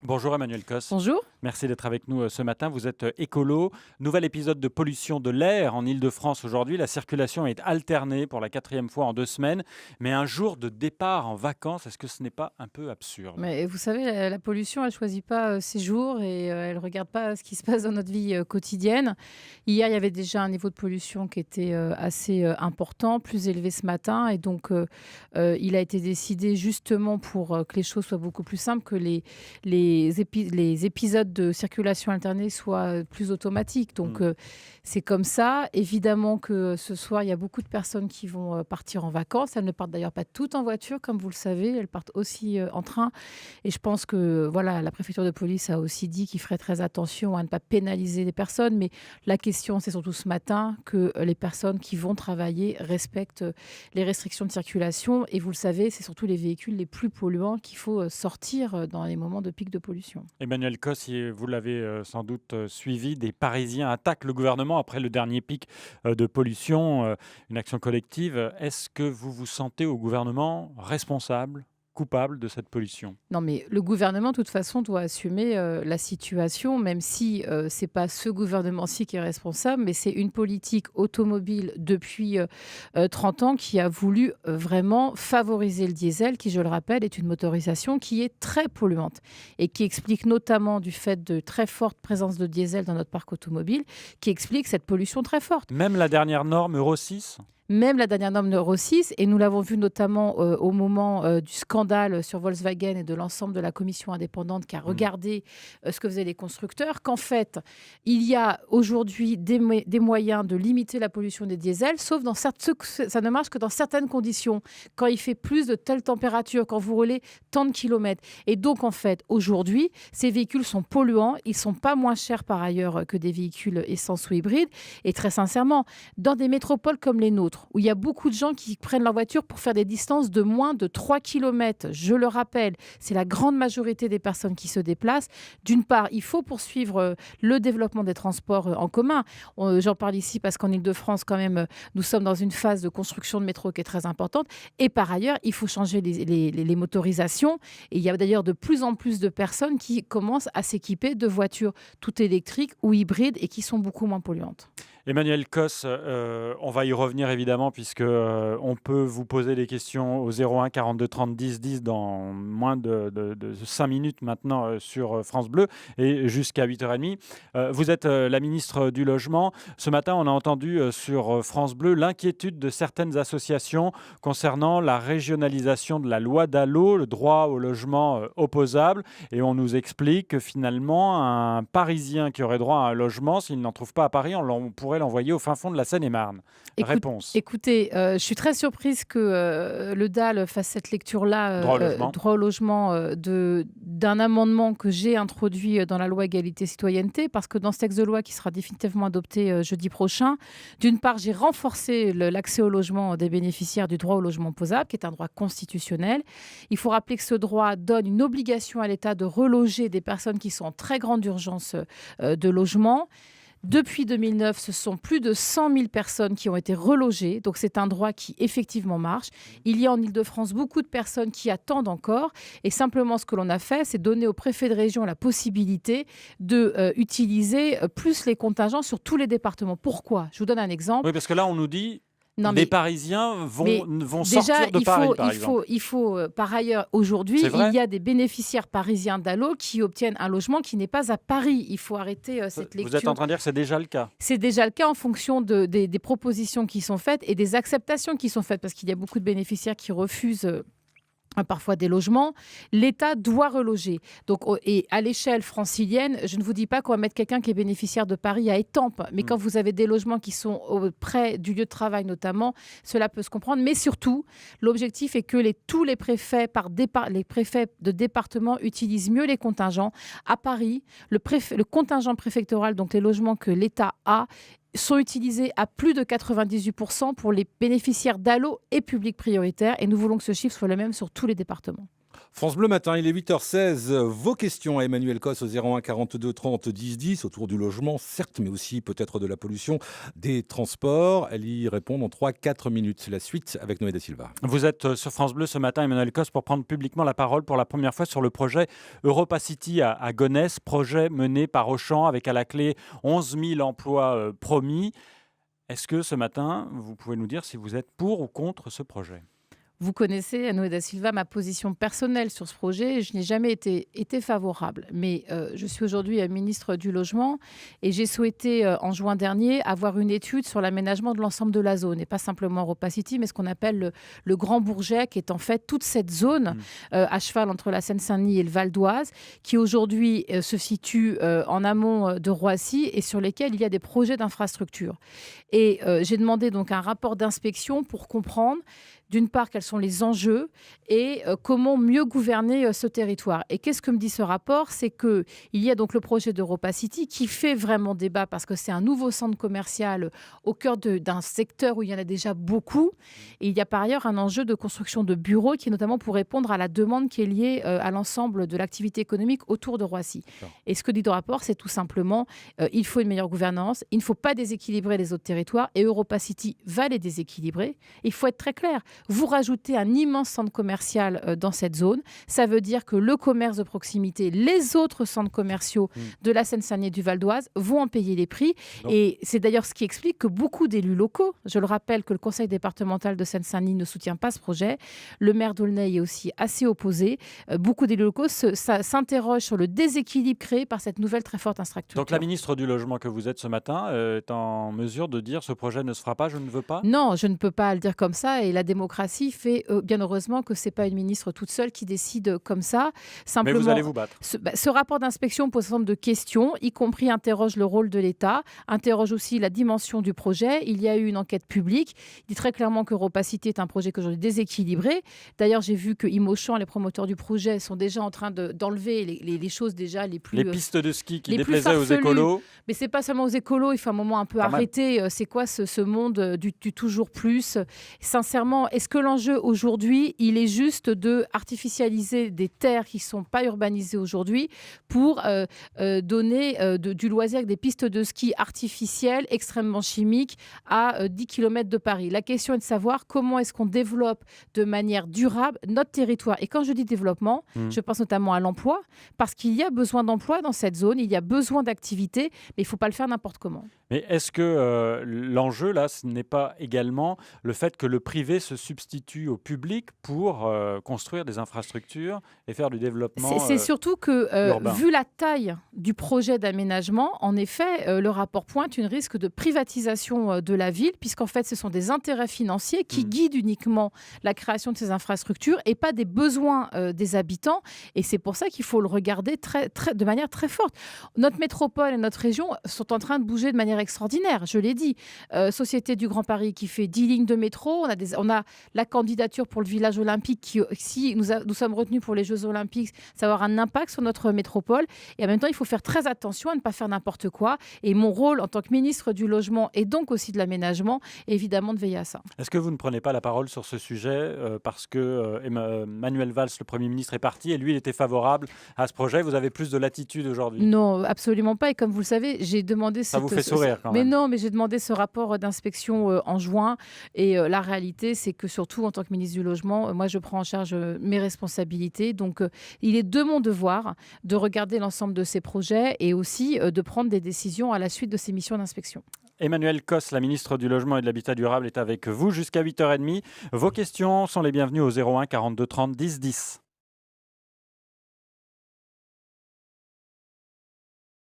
Bonjour Emmanuel Cos, Bonjour. merci d'être avec nous ce matin. Vous êtes écolo. Nouvel épisode de pollution de l'air en Île-de-France aujourd'hui. La circulation est alternée pour la 4e fois en 2 semaines. Mais un jour de départ en vacances, est-ce que ce n'est pas un peu absurde? Mais vous savez, la pollution, elle choisit pas ses jours et elle regarde pas ce qui se passe dans notre vie quotidienne. Hier, il y avait déjà un niveau de pollution qui était assez important, plus élevé ce matin. Et donc, il a été décidé justement pour que les choses soient beaucoup plus simples, que les épisodes de circulation alternée soient plus automatiques. Donc, c'est comme ça. Évidemment que ce soir, il y a beaucoup de personnes qui vont partir en vacances. Elles ne partent d'ailleurs pas toutes en voiture, comme vous le savez. Elles partent aussi en train. Et je pense que voilà, la préfecture de police a aussi dit qu'il ferait très attention à ne pas pénaliser les personnes. Mais la question, c'est surtout ce matin que les personnes qui vont travailler respectent les restrictions de circulation. Et vous le savez, c'est surtout les véhicules les plus polluants qu'il faut sortir dans les moments de pic de pollution. Emmanuel Cos, vous l'avez sans doute suivi, des Parisiens attaquent le gouvernement après le dernier pic de pollution, une action collective. Est-ce que vous vous sentez au gouvernement responsable, coupable de cette pollution? Non, mais le gouvernement, de toute façon, doit assumer la situation, même si ce n'est pas ce gouvernement-ci qui est responsable, mais c'est une politique automobile depuis 30 ans qui a voulu vraiment favoriser le diesel, qui, je le rappelle, est une motorisation qui est très polluante et qui explique notamment du fait de très forte présence de diesel dans notre parc automobile, qui explique cette pollution très forte. Même la dernière norme Euro 6? Même la dernière norme Euro 6, et nous l'avons vu notamment au moment du scandale sur Volkswagen et de l'ensemble de la commission indépendante qui a regardé ce que faisaient les constructeurs, qu'en fait, il y a aujourd'hui des moyens de limiter la pollution des diesels, sauf dans ça ne marche que dans certaines conditions, quand il fait plus de telle température, quand vous roulez tant de kilomètres. Et donc, en fait, aujourd'hui, ces véhicules sont polluants, ils ne sont pas moins chers par ailleurs que des véhicules essence ou hybrides, et très sincèrement, dans des métropoles comme les nôtres, où il y a beaucoup de gens qui prennent leur voiture pour faire des distances de moins de 3 km. Je le rappelle, c'est la grande majorité des personnes qui se déplacent. D'une part, il faut poursuivre le développement des transports en commun. J'en parle ici parce qu'en Île-de-France, quand même, nous sommes dans une phase de construction de métro qui est très importante. Et par ailleurs, il faut changer les motorisations. Et il y a d'ailleurs de plus en plus de personnes qui commencent à s'équiper de voitures toutes électriques ou hybrides et qui sont beaucoup moins polluantes. Emmanuel Cos, on va y revenir évidemment puisque on peut vous poser des questions au 01 42 30 10 10 dans moins de 5 minutes maintenant sur France Bleu et jusqu'à 8h30. Vous êtes la ministre du Logement. Ce matin, on a entendu sur France Bleu l'inquiétude de certaines associations concernant la régionalisation de la loi DALO, le droit au logement opposable. Et on nous explique que finalement, un Parisien qui aurait droit à un logement, s'il n'en trouve pas à Paris, on pourrait l'envoyer au fin fond de la Seine-et-Marne. Réponse. Écoutez, je suis très surprise que le DAL fasse cette lecture-là, Droit au logement. droit au logement, d'un amendement que j'ai introduit dans la loi égalité-citoyenneté, parce que dans ce texte de loi qui sera définitivement adopté jeudi prochain, d'une part, j'ai renforcé l'accès au logement des bénéficiaires du droit au logement opposable, qui est un droit constitutionnel. Il faut rappeler que ce droit donne une obligation à l'État de reloger des personnes qui sont en très grande urgence de logement. Depuis 2009, ce sont plus de 100 000 personnes qui ont été relogées. Donc, c'est un droit qui effectivement marche. Il y a en Île-de-France beaucoup de personnes qui attendent encore. Et simplement, ce que l'on a fait, c'est donner au préfet de région la possibilité d'utiliser plus les contingents sur tous les départements. Pourquoi? Je vous donne un exemple. Oui, parce que là, on nous dit Non, les mais Parisiens vont déjà, sortir de Paris, par exemple. il faut par ailleurs, aujourd'hui, C'est vrai? il y a des bénéficiaires parisiens d'Allo qui obtiennent un logement qui n'est pas à Paris. Il faut arrêter cette lecture. Vous êtes en train de dire que c'est déjà le cas? C'est déjà le cas en fonction des propositions qui sont faites et des acceptations qui sont faites, parce qu'il y a beaucoup de bénéficiaires qui refusent parfois des logements. L'État doit reloger. Donc, et à l'échelle francilienne, je ne vous dis pas qu'on va mettre quelqu'un qui est bénéficiaire de Paris à Étampes, mais quand vous avez des logements qui sont près du lieu de travail notamment, cela peut se comprendre. Mais surtout, l'objectif est que tous les préfets, les préfets de département utilisent mieux les contingents. À Paris, le contingent préfectoral, donc les logements que l'État a, sont utilisés à plus de 98% pour les bénéficiaires d'Allo et publics prioritaires. Et nous voulons que ce chiffre soit le même sur tous les départements. France Bleu Matin, il est 8h16. Vos questions à Emmanuel Cos au 01 42 30 10 10 autour du logement, certes, mais aussi peut-être de la pollution, des transports. Elle y répond dans 3-4 minutes. La suite avec Noé da Silva. Vous êtes sur France Bleu ce matin, Emmanuel Cos, pour prendre publiquement la parole pour la première fois sur le projet Europa City à Gonesse, projet mené par Auchan avec à la clé 11 000 emplois promis. Est-ce que ce matin, vous pouvez nous dire si vous êtes pour ou contre ce projet ? Vous connaissez, Noé da Silva, ma position personnelle sur ce projet. Je n'ai jamais été favorable. Mais je suis aujourd'hui ministre du Logement et j'ai souhaité, en juin dernier, avoir une étude sur l'aménagement de l'ensemble de la zone. Et pas simplement Europa City, mais ce qu'on appelle le Grand Bourget, qui est en fait toute cette zone à cheval entre la Seine-Saint-Denis et le Val d'Oise, qui aujourd'hui se situe en amont de Roissy et sur lesquels il y a des projets d'infrastructure. Et j'ai demandé donc un rapport d'inspection pour comprendre d'une part, quels sont les enjeux et comment mieux gouverner ce territoire. Et qu'est-ce que me dit ce rapport? C'est qu'il y a donc le projet d'Europa City qui fait vraiment débat parce que c'est un nouveau centre commercial au cœur d'un secteur où il y en a déjà beaucoup. Et il y a par ailleurs un enjeu de construction de bureaux qui est notamment pour répondre à la demande qui est liée à l'ensemble de l'activité économique autour de Roissy. Et ce que dit le rapport, c'est tout simplement il faut une meilleure gouvernance, il ne faut pas déséquilibrer les autres territoires et Europa City va les déséquilibrer. Il faut être très clair. Vous rajoutez un immense centre commercial dans cette zone. Ça veut dire que le commerce de proximité, les autres centres commerciaux de la Seine-Saint-Denis et du Val d'Oise vont en payer les prix. Donc, et c'est d'ailleurs ce qui explique que beaucoup d'élus locaux, je le rappelle que le conseil départemental de Seine-Saint-Denis ne soutient pas ce projet, le maire d'Aulnay est aussi assez opposé. Beaucoup d'élus locaux s'interrogent sur le déséquilibre créé par cette nouvelle très forte infrastructure. Donc la ministre du Logement que vous êtes ce matin est en mesure de dire ce projet ne se fera pas, je ne veux pas? Non, je ne peux pas le dire comme ça et la démocratie fait bien heureusement que ce n'est pas une ministre toute seule qui décide comme ça. Simplement, mais vous allez vous battre. Ce rapport d'inspection pose un certain nombre de questions, y compris interroge le rôle de l'État, interroge aussi la dimension du projet. Il y a eu une enquête publique. Il dit très clairement qu'Europa City est un projet qu'aujourd'hui déséquilibré. D'ailleurs, j'ai vu que Auchan, les promoteurs du projet, sont déjà en train d'enlever les choses déjà les plus... Les pistes de ski qui déplaisaient aux écolos. Mais ce n'est pas seulement aux écolos, il faut un moment un peu arrêter. C'est quoi ce monde du toujours plus? Sincèrement, est-ce que l'enjeu aujourd'hui, il est juste de artificialiser des terres qui ne sont pas urbanisées aujourd'hui pour donner du loisir avec des pistes de ski artificielles, extrêmement chimiques, à 10 km de Paris? La question est de savoir comment est-ce qu'on développe de manière durable notre territoire. Et quand je dis développement, je pense notamment à l'emploi, parce qu'il y a besoin d'emploi dans cette zone, il y a besoin d'activité, mais il ne faut pas le faire n'importe comment. Mais est-ce que l'enjeu, là, ce n'est pas également le fait que le privé se substitue au public pour construire des infrastructures et faire du développement C'est surtout que, vu la taille du projet d'aménagement, en effet, le rapport pointe un risque de privatisation de la ville, puisqu'en fait, ce sont des intérêts financiers qui guident uniquement la création de ces infrastructures et pas des besoins des habitants. Et c'est pour ça qu'il faut le regarder de manière très forte. Notre métropole et notre région sont en train de bouger de manière extraordinaire, je l'ai dit. Société du Grand Paris qui fait 10 lignes de métro. On a la candidature pour le village olympique qui, si nous sommes retenus pour les Jeux olympiques, ça va avoir un impact sur notre métropole. Et en même temps, il faut faire très attention à ne pas faire n'importe quoi. Et mon rôle en tant que ministre du Logement et donc aussi de l'aménagement, est évidemment de veiller à ça. Est-ce que vous ne prenez pas la parole sur ce sujet parce que Manuel Valls, le Premier ministre, est parti et lui, il était favorable à ce projet? Vous avez plus de latitude aujourd'hui? Non, absolument pas. Et comme vous le savez, j'ai demandé... Ça vous fait sourire quand même. Mais non, mais j'ai demandé ce rapport d'inspection en juin. Et la réalité, c'est que surtout en tant que ministre du Logement, moi, je prends en charge mes responsabilités. Donc, il est de mon devoir de regarder l'ensemble de ces projets et aussi de prendre des décisions à la suite de ces missions d'inspection. Emmanuel Cos, la ministre du Logement et de l'Habitat durable, est avec vous jusqu'à 8h30. Vos questions sont les bienvenues au 01 42 30 10 10.